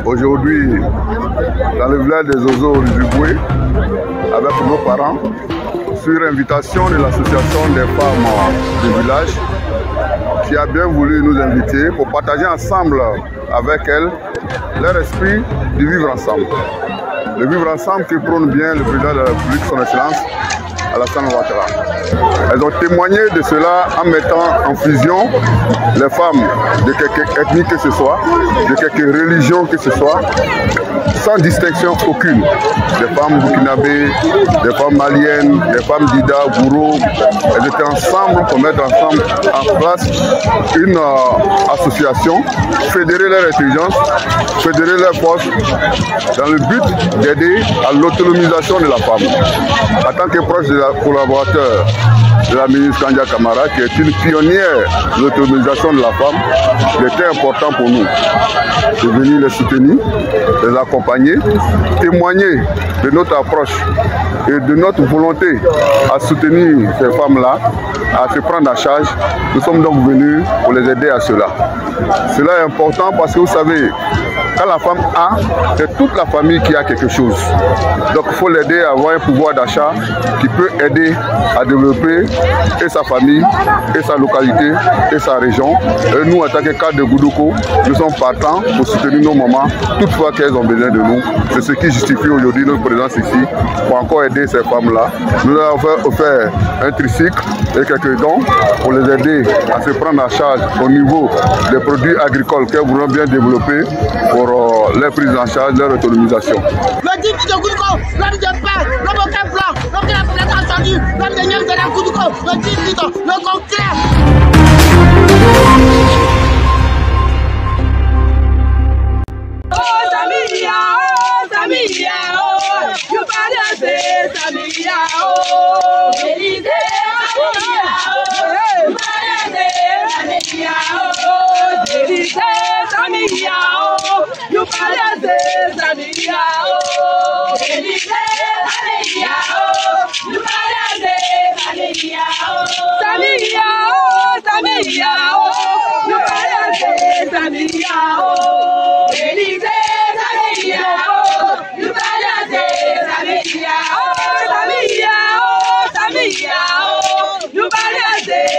Aujourd'hui, dans le village des Ozo du Boué, avec nos parents, sur invitation de l'association des femmes du village, qui a bien voulu nous inviter pour partager ensemble avec elles leur esprit de vivre ensemble. Le vivre ensemble qui prône bien le président de la République, son Excellence, Alassane Ouattara. Elles ont témoigné de cela en mettant en fusion les femmes de quelque ethnie que ce soit, de quelque religion que ce soit, sans distinction aucune. Des femmes burkinabées, des femmes maliennes, des femmes d'Ida, Gouro. Elles étaient ensemble pour mettre ensemble en place une association, fédérer leur intelligence, fédérer leurs forces dans le but d'aider à l'autonomisation de la femme. En tant que proche de la collaborateur de la ministre Kandia Kamara, qui est une pionnière de l'autonomisation de la femme, il était important pour nous de venir les soutenir, les accompagner, témoigner de notre approche et de notre volonté à soutenir ces femmes-là, à se prendre en charge. Nous sommes donc venus pour les aider à cela. Cela est important parce que vous savez, quand la femme a, c'est toute la famille qui a quelque chose. Donc il faut l'aider à avoir un pouvoir d'achat qui peut aider à développer et sa famille, et sa localité, et sa région. Et nous, en tant que cadre de Goudouko, nous sommes partants pour soutenir nos mamans, toutefois qu'elles ont besoin de nous. C'est ce qui justifie aujourd'hui notre présence ici, pour encore aider ces femmes-là. Nous avons offert un tricycle et quelques dons pour les aider à se prendre en charge au niveau des produits agricoles qu'elles voudront bien développer pour leur prise en charge, leur autonomisation. Le défi de Goudouko, l'homme de pain, l'homme au cap blanc, l'homme de la planète incendie, l'homme de Niam de la Goudouko, le défi de le concret. Oh Samia, oh, you better say Samia, oh, Élysée, Samia, oh, you better say Samia, oh, Élysée, Samia, oh, you better say Samia, oh, Élysée, Samia, oh, you better say Samia, oh, Samia, oh, Samia, oh, you better say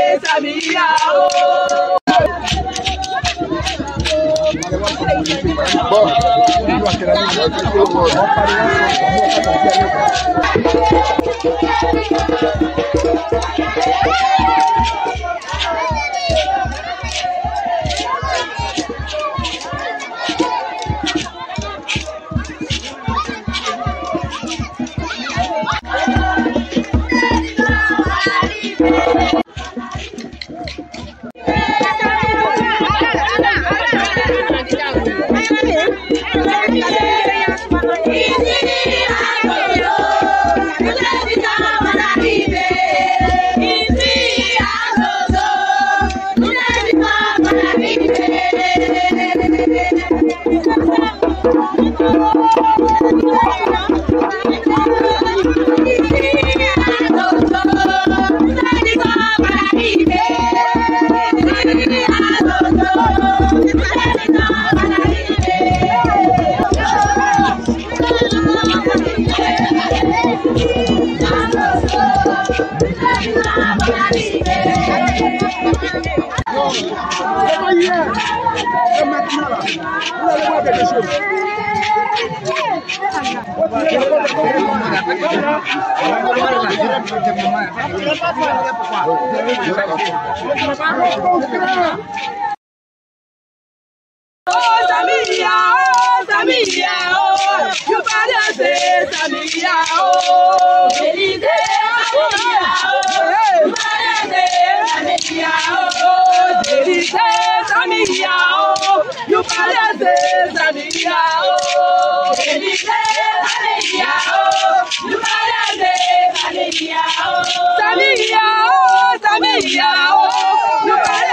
Samia,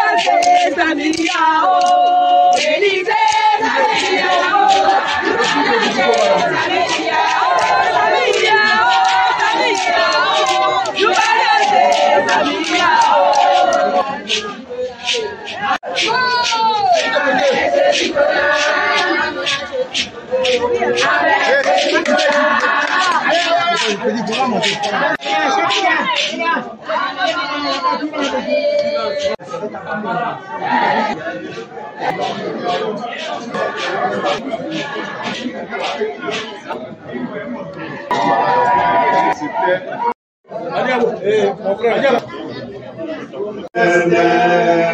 oh, Élysée.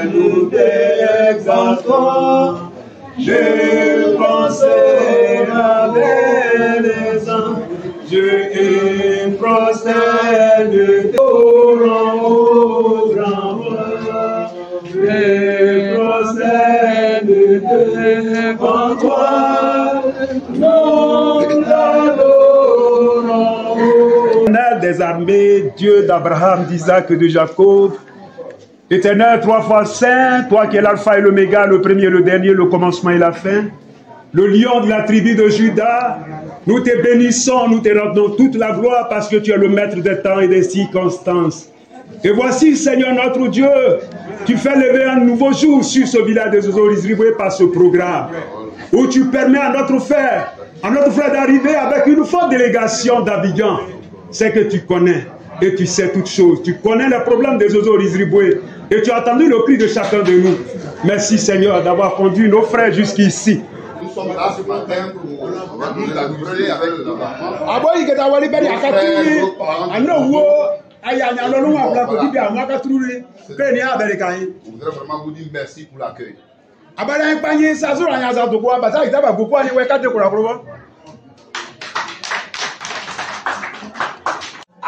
Nous t'exaltons, je pensais avec les anges, je prosterne au grand roi, je prosterne devant toi, nous t'adorons. Éternel des armées, Dieu d'Abraham, d'Isaac et de Jacob, Éternel, trois fois saint, toi qui es l'alpha et l'oméga, le premier, le dernier, le commencement et la fin, le lion de la tribu de Juda, nous te bénissons, nous te rendons toute la gloire parce que tu es le maître des temps et des circonstances. Et voici, Seigneur notre Dieu, tu fais lever un nouveau jour sur ce village des oiseaux distribué par ce programme, où tu permets à notre frère d'arriver avec une forte délégation d'Abidjan. C'est que tu connais et tu sais toutes choses. Tu connais les problèmes des oiseaux distribués et tu as entendu le cri de chacun de nous. Merci Seigneur d'avoir conduit nos frères jusqu'ici. Nous sommes là ce matin pour nous amuser avec le département. Je voudrais vraiment vous dire merci pour l'accueil.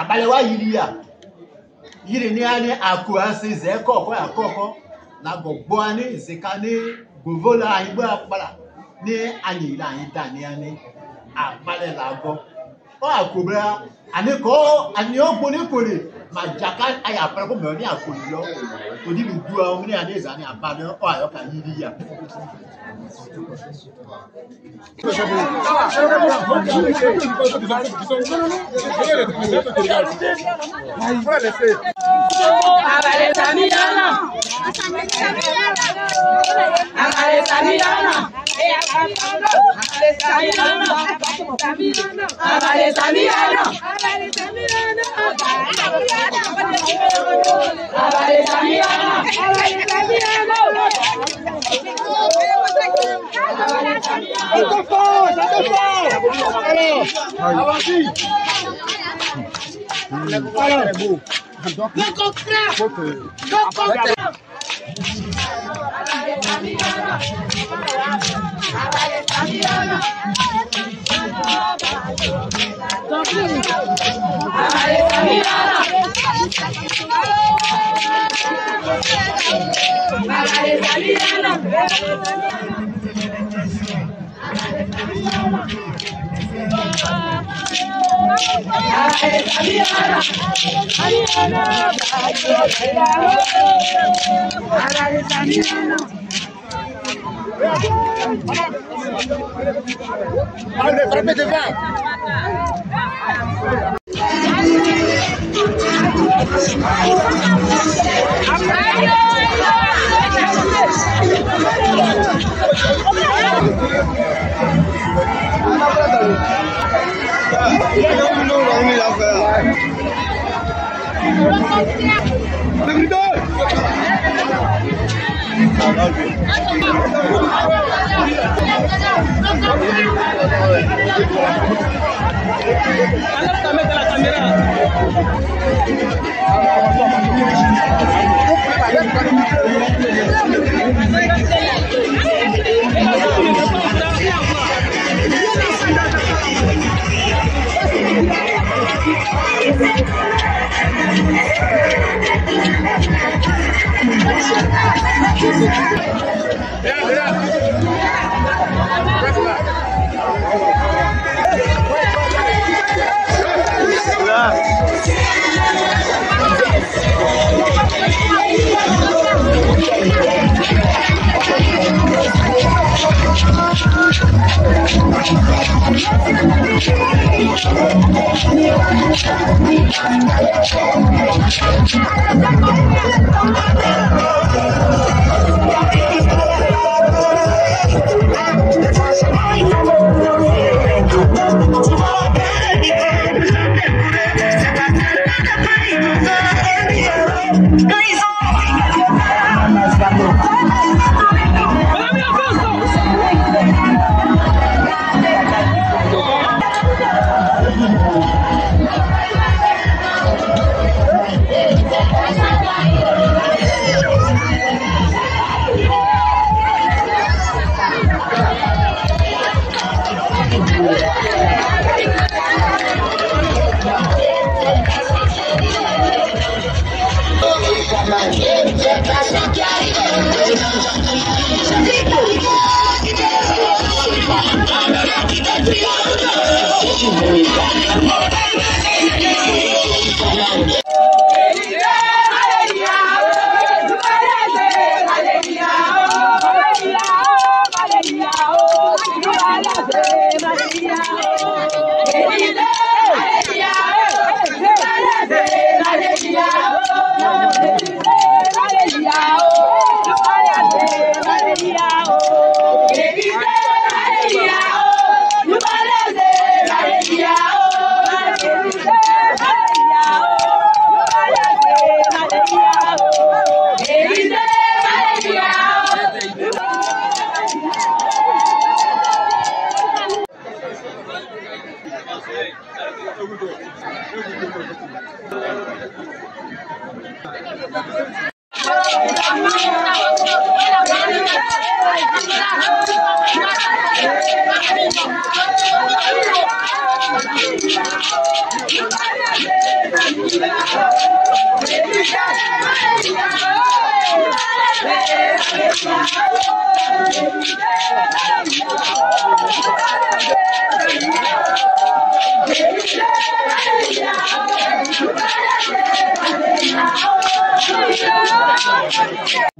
Abalewa yiria yiri ni ani akuase ze koko akoko na gbogbo ani zekane govola ayigbo apala ni ani ila yin dani ani abale lago o akobra ani ko ani ogboni kore majaka aya pere ko me ni akori lo odi bi du awon ni ani ezani abale o ayoka yiria. Allez, frappez devant. Thank you.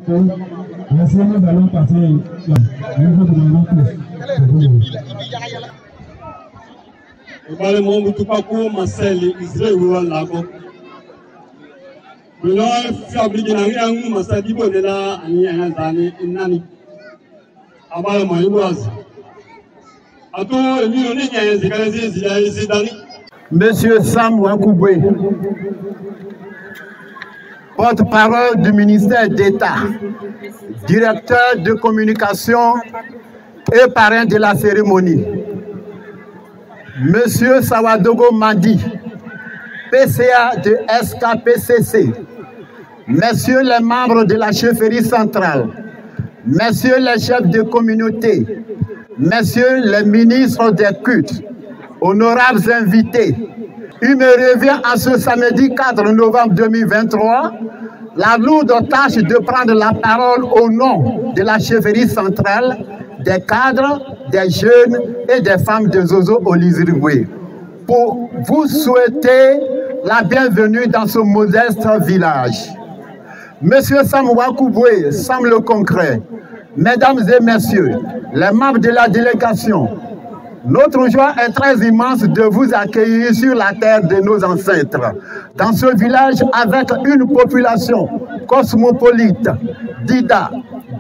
Nous allons passer à niveau de Ibale Mungu tupako maseli Israel lago. Bilo fabrique na ngi masadi bonela ani anzani inani. Abale moyibozi. Ato emi oni nya zikalazi zidani. Monsieur Sam Wakouboué, porte-parole du ministère d'État, directeur de communication et parrain de la cérémonie. Monsieur Sawadogo Mandi, PCA de SKPCC, Messieurs les membres de la chefferie centrale, Messieurs les chefs de communauté, Messieurs les ministres des cultes, honorables invités, il me revient en ce samedi 4 novembre 2023 la lourde tâche de prendre la parole au nom de la chefferie centrale, des cadres, des jeunes et des femmes de Zozo Oliziribwe pour vous souhaiter la bienvenue dans ce modeste village. Monsieur Sam Wakouboué semble concret. Mesdames et messieurs, les membres de la délégation, notre joie est très immense de vous accueillir sur la terre de nos ancêtres, dans ce village avec une population cosmopolite, Dida,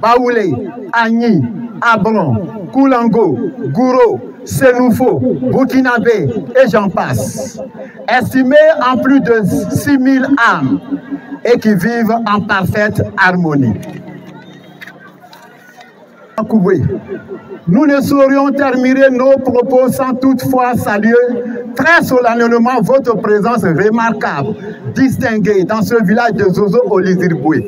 Baoulé, Agni, Abron, Koulango, Gouro, Senoufo, Burkinabé et j'en passe, estimés en plus de 6000 âmes et qui vivent en parfaite harmonie. Nous ne saurions terminer nos propos sans toutefois saluer très solennellement votre présence remarquable, distinguée dans ce village de Zozo Oliziribwe.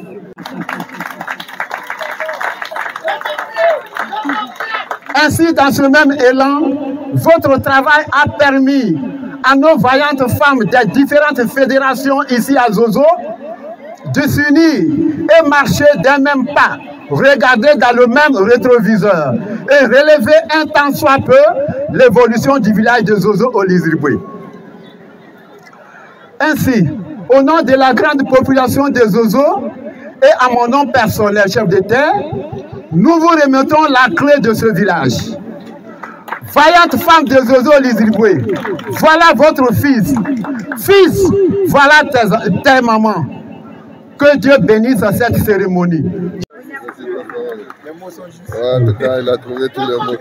Ainsi, dans ce même élan, votre travail a permis à nos vaillantes femmes des différentes fédérations ici à Zozo de s'unir et marcher d'un même pas, regarder dans le même rétroviseur et relever un tant soit peu l'évolution du village de Zozo Oliziribwe. Ainsi, au nom de la grande population de Zozo et à mon nom personnel, chef de terre, nous vous remettons la clé de ce village. Vaillante femme de Zozo Oliziribwe, voilà votre fils. Fils, voilà tes mamans. Que Dieu bénisse cette cérémonie. En tout cas, il a trouvé tous les mots.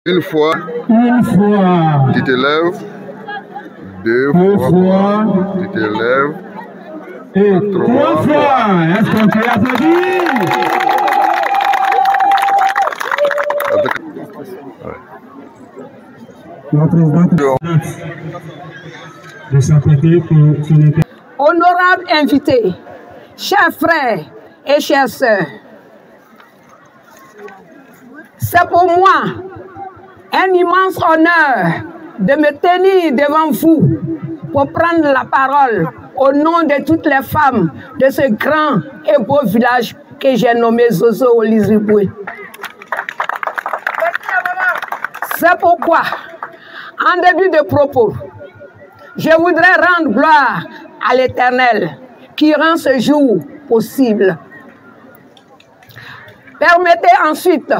Une fois, tu te lèves. Deux fois, tu te lèves. Et trois fois. Est-ce qu'on peut applaudir? La présidente de s'apprêter pour son état. Honorables invités, chers frères et chères sœurs, c'est pour moi un immense honneur de me tenir devant vous pour prendre la parole au nom de toutes les femmes de ce grand et beau village que j'ai nommé Zozo Olizibwe. C'est pourquoi, en début de propos, je voudrais rendre gloire à l'Éternel qui rend ce jour possible. Permettez ensuite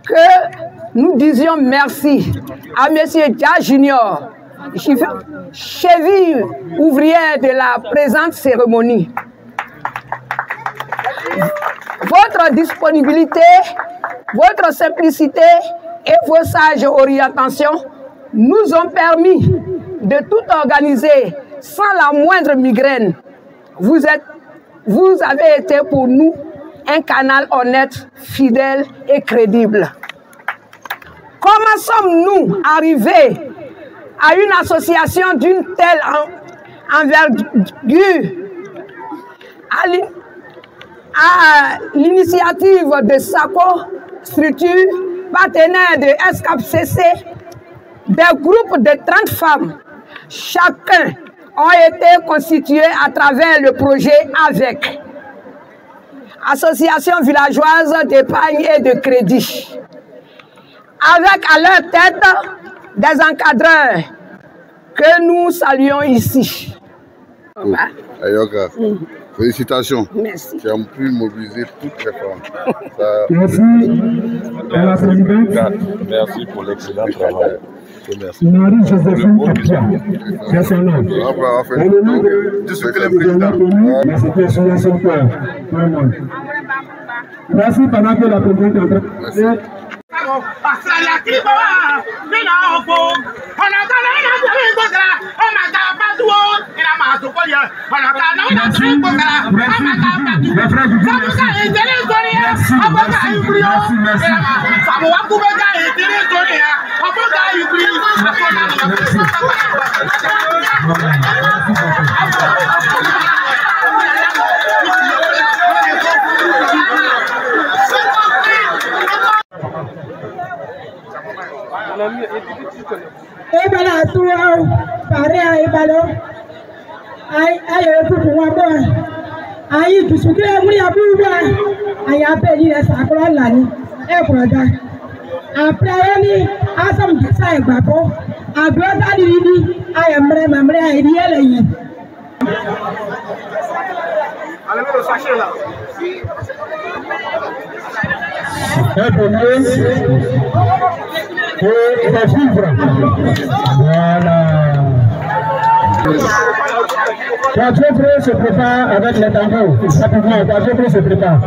que nous disions merci à M. Dia Junior, cheville ouvrière de la présente cérémonie. Votre disponibilité, votre simplicité et vos sages orientations nous ont permis de tout organiser sans la moindre migraine. Vous avez été pour nous un canal honnête, fidèle et crédible. Comment sommes-nous arrivés à une association d'une telle envergure, à l'initiative de SACO, structure partenaire de SCAPCC, des groupes de 30 femmes, chacun ont été constitués à travers le projet AVEC, Association villageoise d'épargne et de crédit, avec à leur tête des encadreurs que nous saluons ici. Ayoka, félicitations. Merci. Tu as pu mobiliser toutes les femmes. Merci à la présidente. Merci pour l'excellent travail. Merci. Marie-Joséphine Apia, c'est son nom. Et le nom de ce que le président connu, la situation son cœur. Merci pendant que la présidente est en train de... Ebala tuwa pare a ebalo ayo pupu wa bo ayi dusuke muri abuwa aya peli re sakoro lani e broda apre ni asam disa egbabo agbada diridi aya mamre ayi ele yi Pour vivre. Voilà. Quadruple se prépare avec les tambours. Rapidement, quadruple se prépare. Se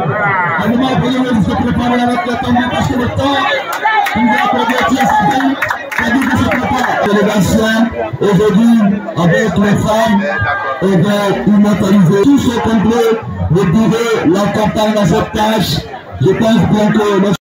prépare avec les tambours parce que le temps nous a perdu à sa vie. Quadruple se prépare. Délégation aujourd'hui avec les femmes et va immortaliser tout ce complet de durer la campagne dans cette tâche. Je pense bien que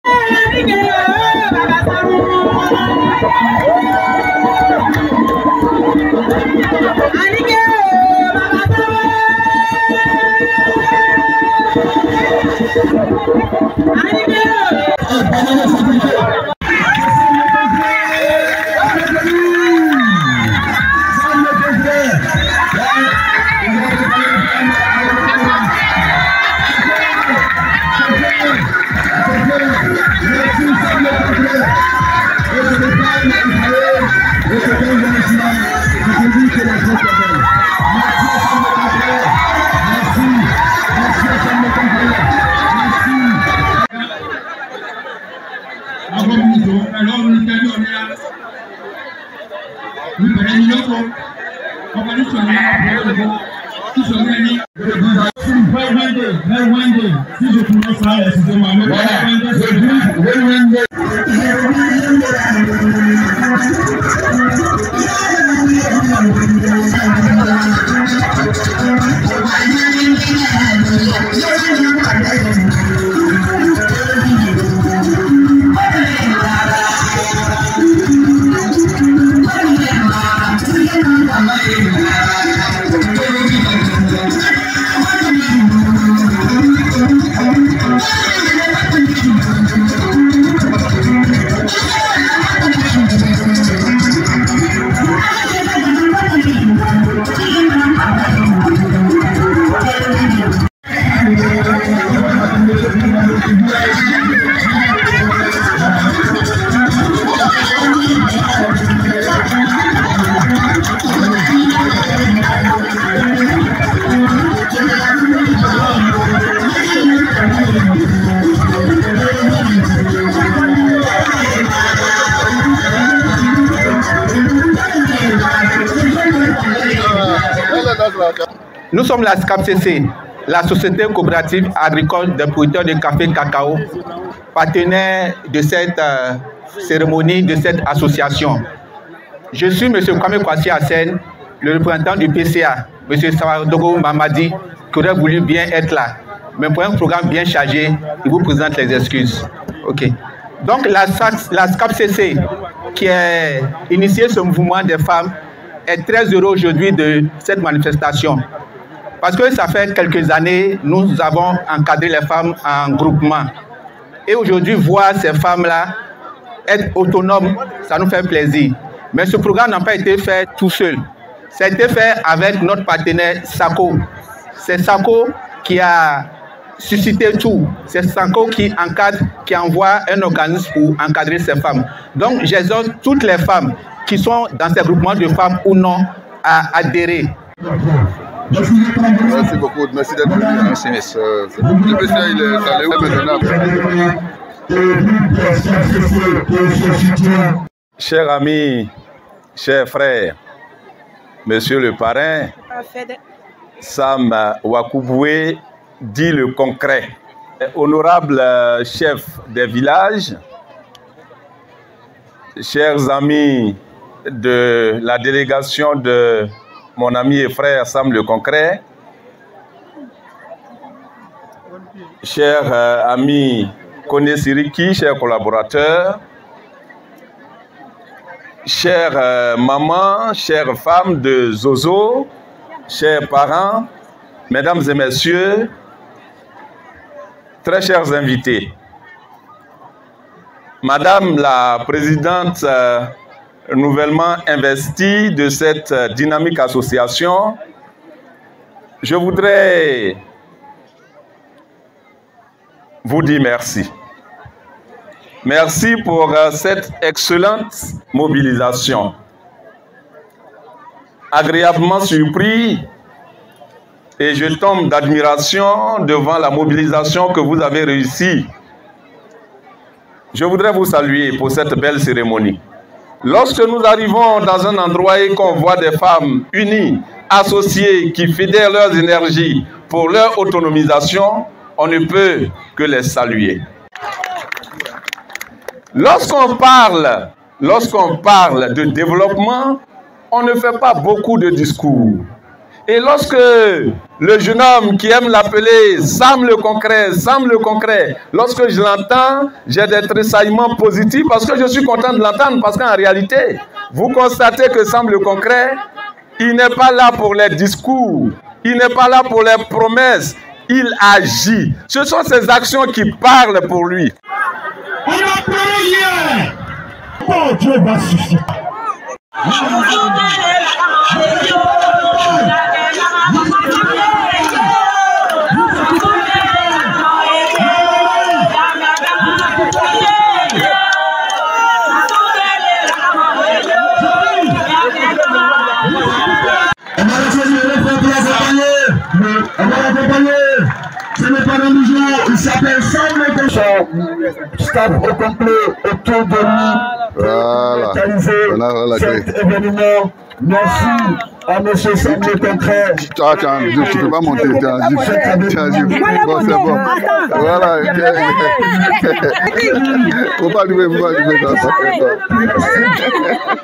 Merci. Si je pouvais ça, excusez-moi. Nous sommes la SCAPCC, la Société coopérative agricole des producteurs de café cacao, partenaire de cette cérémonie, de cette association. Je suis M. Kwame Kwasi Hassen, le représentant du PCA, M. Sawadogo Mamadi, qui aurait voulu bien être là. Mais pour un programme bien chargé, il vous présente les excuses. Ok. Donc la SCAPCC, qui a initié ce mouvement des femmes, est très heureux aujourd'hui de cette manifestation. Parce que ça fait quelques années, nous avons encadré les femmes en groupement. Et aujourd'hui, voir ces femmes-là être autonomes, ça nous fait plaisir. Mais ce programme n'a pas été fait tout seul. Ça a été fait avec notre partenaire SACO. C'est SACO qui a suscité tout. C'est SACO qui encadre, qui envoie un organisme pour encadrer ces femmes. Donc, j'exhorte toutes les femmes qui sont dans ces groupements de femmes ou non à adhérer. Merci beaucoup, merci d'être venu. Merci, monsieur. Le PCA, il est allé où maintenant? Chers amis, chers frères, monsieur le parrain, Sam Wakouboué dit le concret. Honorable chef des villages, chers amis de la délégation de mon ami et frère Sam le Concret, cher ami Kone Siriki, chers collaborateurs, chères mamans, chères femmes de Zozo, chers parents, mesdames et messieurs, très chers invités. Madame la présidente nouvellement investie de cette dynamique association, je voudrais vous dire merci. Merci pour cette excellente mobilisation. Agréablement surpris et je tombe d'admiration devant la mobilisation que vous avez réussi. Je voudrais vous saluer pour cette belle cérémonie. Lorsque nous arrivons dans un endroit et qu'on voit des femmes unies, associées, qui fédèrent leurs énergies pour leur autonomisation, on ne peut que les saluer. Lorsqu'on parle de développement, on ne fait pas beaucoup de discours. Et lorsque le jeune homme qui aime l'appeler Sam le Concret, lorsque je l'entends, j'ai des tressaillements positifs parce que je suis content de l'entendre, parce qu'en réalité, vous constatez que Sam le Concret, il n'est pas là pour les discours, il n'est pas là pour les promesses, il agit. Ce sont ses actions qui parlent pour lui. On a prié. Oh, Dieu va susciter. Ce n'est pas religieux, il s'appelle Sam le Concret. Stade au complet autour de nous. Voilà. Cet événement. Merci à M. Samuel Concret. Tu ne peux pas monter, tu as dit. Bon, c'est bon. Voilà. Faut pas lui faire ça.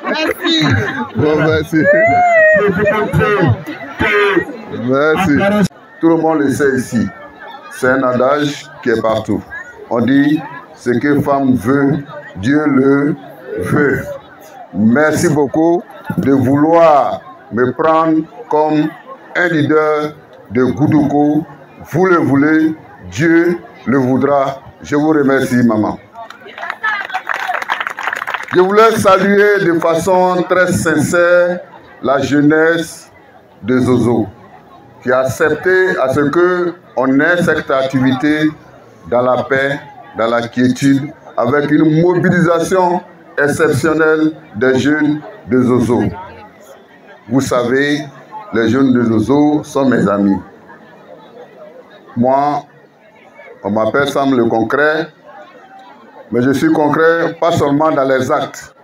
Merci. Bon, merci. Merci. Tout le monde le sait ici. C'est un adage qui est partout. On dit, ce que femme veut, Dieu le veut. Merci beaucoup de vouloir me prendre comme un leader de Goudoukou. Vous le voulez, Dieu le voudra. Je vous remercie, maman. Je voulais saluer de façon très sincère la jeunesse de Zozo, qui a accepté à ce qu'on ait cette activité dans la paix, dans la quiétude, avec une mobilisation exceptionnelle des jeunes de Zozo. Vous savez, les jeunes de Zozo sont mes amis. Moi, on m'appelle Sam le concret, mais je suis concret pas seulement dans les actes,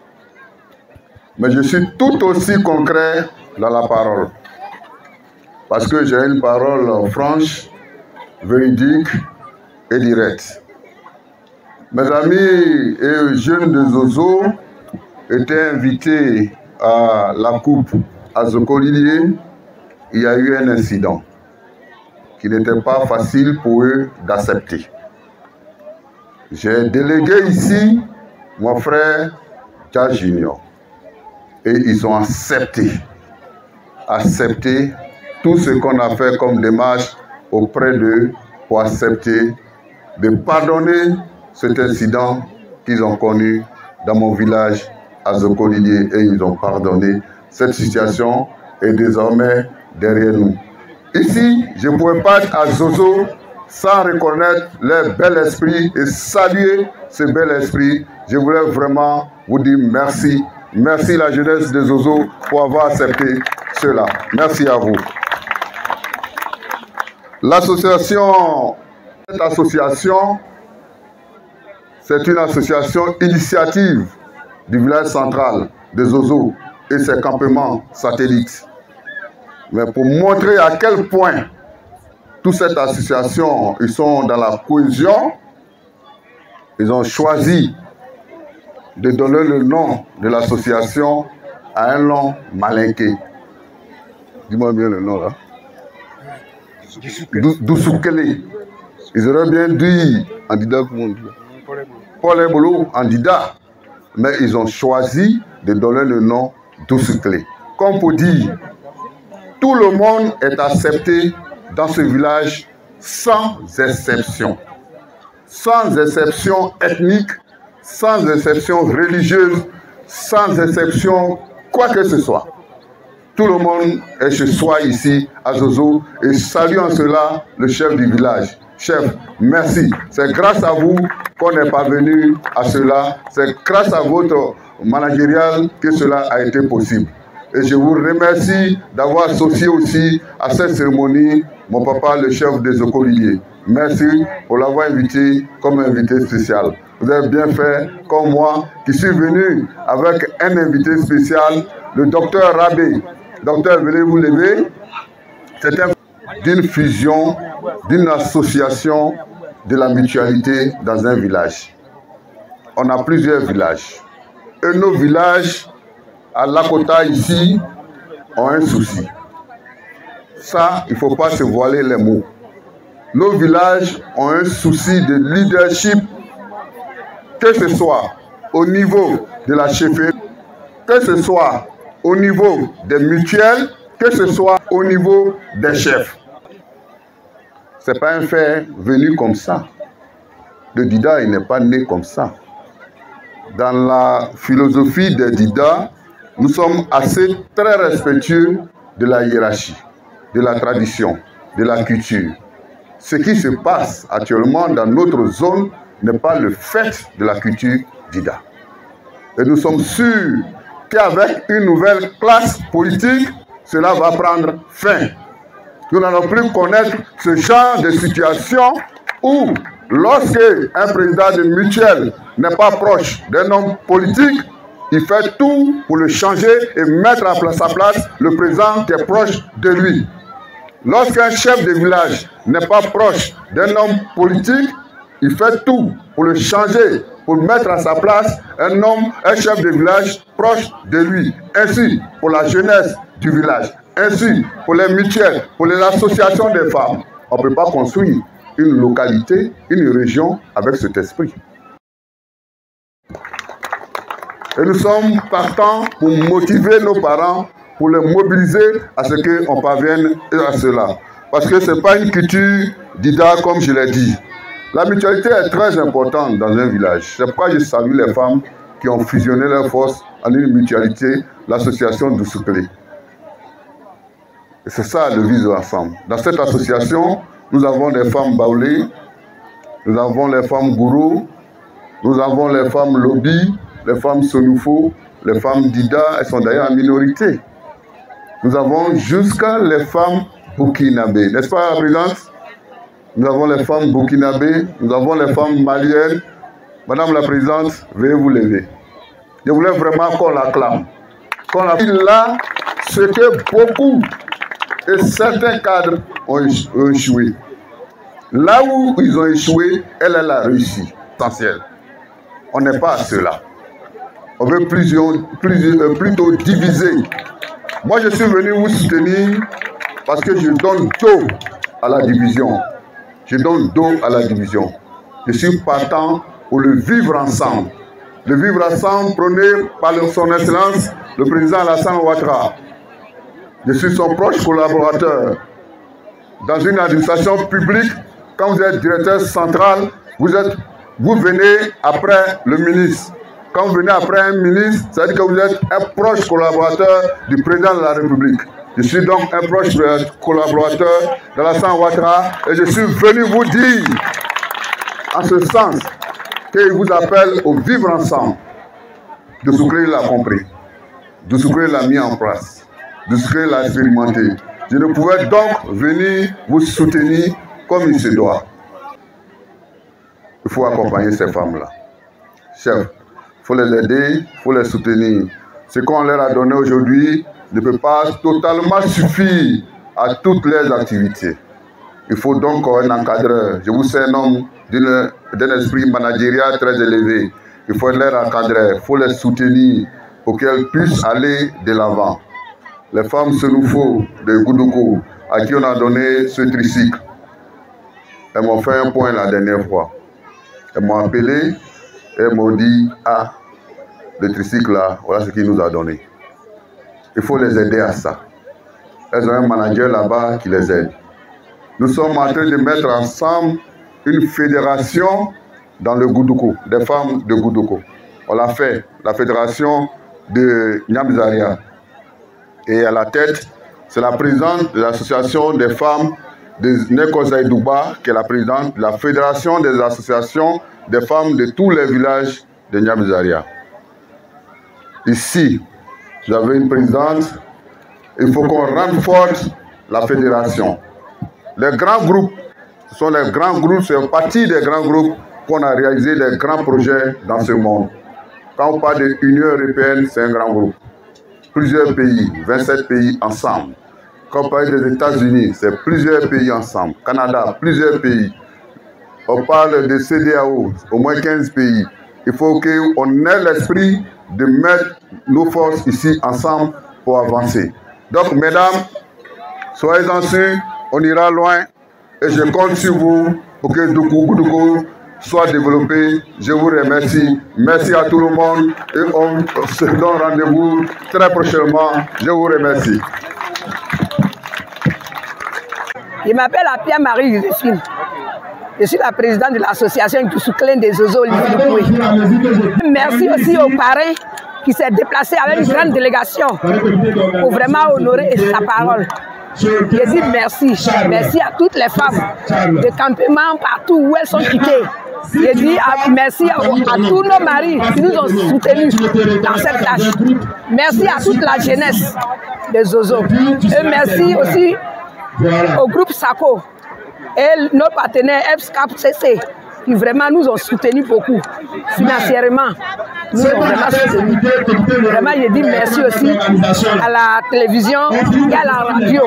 mais je suis tout aussi concret dans la parole. Parce que j'ai une parole franche, véridique et directe. Mes amis et jeunes de Zozo étaient invités à la coupe à Zokolilié. Il y a eu un incident qui n'était pas facile pour eux d'accepter. J'ai délégué ici mon frère Tcha Junior et ils ont accepté tout ce qu'on a fait comme démarche auprès d'eux pour accepter de pardonner cet incident qu'ils ont connu dans mon village à Zokolilié et ils ont pardonné. Cette situation est désormais derrière nous. Ici, je ne pouvais pas être à Zozo sans reconnaître leur bel esprit et saluer ce bel esprit. Je voulais vraiment vous dire merci. Merci la jeunesse de Zozo pour avoir accepté cela. Merci à vous. Cette association, c'est une association initiative du village central de Zozo et ses campements satellites. Mais pour montrer à quel point toute cette association, ils sont dans la cohésion, ils ont choisi de donner le nom de l'association à un long malinqué. Dis-moi bien le nom là. Dousoukele. Ils auraient bien dit en dida comment on dit. Paul Ebolo en dida. Mais ils ont choisi de donner le nom Dousoukele. Comme pour dire, tout le monde est accepté dans ce village sans exception. Sans exception ethnique, sans exception religieuse, sans exception quoi que ce soit. Tout le monde est chez soi ici à Zozo et salue en cela le chef du village. Chef, merci. C'est grâce à vous qu'on est parvenu à cela. C'est grâce à votre managérial que cela a été possible. Et je vous remercie d'avoir associé aussi à cette cérémonie mon papa, le chef des Zokolilié. Merci pour l'avoir invité comme invité spécial. Vous avez bien fait, comme moi, qui suis venu avec un invité spécial, le docteur Rabé. Docteur, venez vous lever. C'est d'une fusion, d'une association de la mutualité dans un village. On a plusieurs villages. Et nos villages, à Lakota ici, ont un souci. Ça, il ne faut pas se voiler les mots. Nos villages ont un souci de leadership, que ce soit au niveau de la chefferie, que ce soit au niveau des mutuelles, que ce soit au niveau des chefs. Ce n'est pas un fait venu comme ça. Le Dida, il n'est pas né comme ça. Dans la philosophie des Dida, nous sommes assez très respectueux de la hiérarchie, de la tradition, de la culture. Ce qui se passe actuellement dans notre zone n'est pas le fait de la culture Dida. Et nous sommes sûrs qu'avec une nouvelle classe politique, cela va prendre fin. Nous n'allons plus connaître ce genre de situation où, lorsque un président de mutuelle n'est pas proche d'un homme politique, il fait tout pour le changer et mettre à sa place le président qui est proche de lui. Lorsqu'un chef de village n'est pas proche d'un homme politique, il fait tout pour le changer, pour mettre à sa place un chef de village proche de lui. Ainsi, pour la jeunesse du village, ainsi pour les mutuelles, pour les associations des femmes. On ne peut pas construire une localité, une région avec cet esprit. Et nous sommes partants pour motiver nos parents, pour les mobiliser à ce qu'on parvienne à cela. Parce que ce n'est pas une culture d'Ida comme je l'ai dit. La mutualité est très importante dans un village. C'est pourquoi je salue les femmes qui ont fusionné leurs forces en une mutualité, l'association d'Oussouklé. Et c'est ça le vise ensemble. Dans cette association, nous avons les femmes Baoulé, nous avons les femmes Gourou, nous avons les femmes Lobby, les femmes Sonoufo, les femmes d'Ida, elles sont d'ailleurs en minorité. Nous avons jusqu'à les femmes burkinabé, n'est-ce pas la présidente? Nous avons les femmes burkinabé, nous avons les femmes maliennes. Madame la présidente, veuillez vous lever. Je voulais vraiment qu'on l'acclame. Qu'on l'acclame là, ce que beaucoup et certains cadres ont échoué. Là où ils ont échoué, elle a réussi. Essentiel. On n'est pas à cela. On veut plutôt diviser. Moi, je suis venu vous soutenir parce que je donne dos à la division. Je donne dos à la division. Je suis partant pour le vivre ensemble. Le vivre ensemble prôné par son Excellence, le président Alassane Ouattara. Je suis son proche collaborateur. Dans une administration publique, quand vous êtes directeur central, vous venez après le ministre. Quand vous venez après un ministre, ça veut dire que vous êtes un proche collaborateur du président de la République. Je suis donc un proche collaborateur d'Alassane Ouattara et je suis venu vous dire, en ce sens, qu'il vous appelle au vivre ensemble. Doussouklé l'a compris. Doussouklé l'a mis en place. Doussouklé l'a expérimenté. Je ne pouvais donc venir vous soutenir comme il se doit. Il faut accompagner ces femmes-là. Chef, il faut les aider, il faut les soutenir. Ce qu'on leur a donné aujourd'hui ne peut pas totalement suffire à toutes les activités. Il faut donc un encadreur. Je vous sais un homme d'un esprit managérial très élevé. Il faut les encadrer, il faut les soutenir pour qu'elles puissent aller de l'avant. Les femmes Sonoufo de Goudoukou, à qui on a donné ce tricycle, elles m'ont fait un point la dernière fois. Elles m'ont appelé et elles m'ont dit, ah, le tricycle là, voilà ce qu'il nous a donné. Il faut les aider à ça. Elles ont un manager là-bas qui les aide. Nous sommes en train de mettre ensemble une fédération dans le Goudoukou, des femmes de Goudoukou. On l'a fait, la fédération de Nyamzaria. Et à la tête, c'est la présidente de l'association des femmes de Nekozaï Douba, qui est la présidente de la fédération des associations des femmes de tous les villages de Nyamzaria. Ici, vous avez une présidente, il faut qu'on renforce la fédération. Les grands groupes, ce sont les grands groupes, c'est partie des grands groupes qu'on a réalisé des grands projets dans ce monde. Quand on parle de l'Union européenne, c'est un grand groupe. Plusieurs pays, 27 pays ensemble. Quand on parle des États-Unis, c'est plusieurs pays ensemble. Canada, plusieurs pays. On parle de CEDEAO, au moins 15 pays. Il faut qu'on ait l'esprit de mettre nos forces ici ensemble pour avancer. Donc, mesdames, soyez-en sûrs, on ira loin et je compte sur vous pour que Goudoukou soit développé. Je vous remercie. Merci à tout le monde et on se donne rendez-vous très prochainement. Je vous remercie. Je m'appelle Apia-Marie Joséphine. Je suis la présidente de l'association Doussouklé des Ozo. Merci aussi aux parrains qui s'est déplacé avec une grande délégation pour vraiment honorer sa parole. Je dis merci. Merci à toutes les femmes de campement partout où elles sont quittées. Je dis merci à tous nos maris qui nous ont soutenus dans cette tâche. Merci à toute la jeunesse des Zozo. Et merci aussi au groupe SACO et nos partenaires EPSCAP-CC qui vraiment nous ont soutenus beaucoup, financièrement. Nous ont vraiment soutenus. Vraiment, je dis merci aussi à la télévision et à la radio.